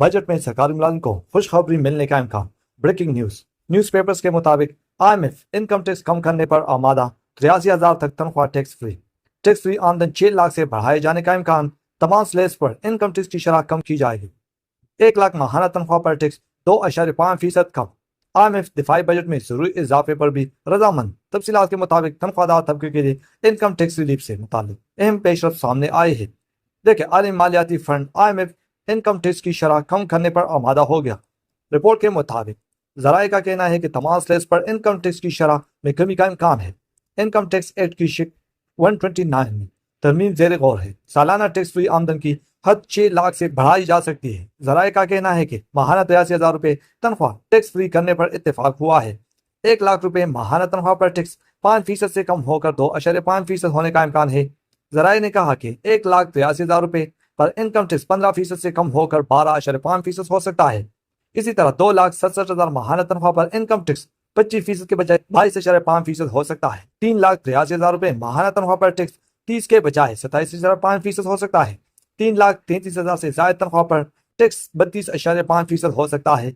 Budget میں سرکاری ملازم کو خوشخبری ملنے کا امکان۔ بریکنگ نیوز پیپرز کے مطابق IMF انکم ٹیکس کم کرنے پر آمادہ، 83,000 تک تنخواہ ٹیکس فری آمدن 6 لاکھ سے بڑھائے جانے کا امکان، تمام سلیبس پر انکم ٹیکس کی شرح کم کی جائے گی، 1 لاکھ ماہانہ تنخواہ پر ٹیکس 2.5% کم۔ IMF دفاعی بجٹ میں ضروری اضافے پر بھی رضامند۔ تفصیلات کے مطابق تنخواہ دار طبقے کے لیے انکم ٹیکس ریلیف سے متعلق اہم پیش رفت سامنے آئے ہیں۔ دیکھیں، عالمی مالیاتی فنڈ IMF انکم ٹیکس کی شرح کم کرنے پر آمادہ ہو گیا۔ رپورٹ کے مطابق ذرائع کا کہنا ہے کہ تمام سلیبس پر انکم ٹیکس کی شرح میں کمی کا امکان ہے۔ انکم ٹیکس ایکٹ کی شکل 129 میں ترمیم زیر غور ہے۔ سالانہ ٹیکس فری آمدن کی حد 6 لاکھ سے بڑھائی جا سکتی ہے۔ ذرائع کا کہنا ہے کہ ماہانہ 83,000 روپے تنخواہ ٹیکس فری کرنے پر اتفاق ہوا ہے۔ 1 لاکھ روپے ماہانہ تنخواہ پر ٹیکس 5% سے کم ہو کر 2.5% ہونے کا امکان ہے۔ ذرائع نے کہا کہ 1,83,000 روپے پر انکم ٹیکس 15% سے کم ہو کر 12.5% ہو سکتا ہے۔ اسی طرح 2,67,000 ماہانہ تنخواہ پر انکم ٹیکس 25% کے بجائے 22.5% ہو سکتا ہے۔ 3,83,000 روپے ماہانہ تنخواہ پر ٹیکس 30 کے بجائے 27.5% ہو سکتا ہے۔ 3,33,000 سے زائد تنخواہ پر ٹیکس 32.5% ہو سکتا ہے۔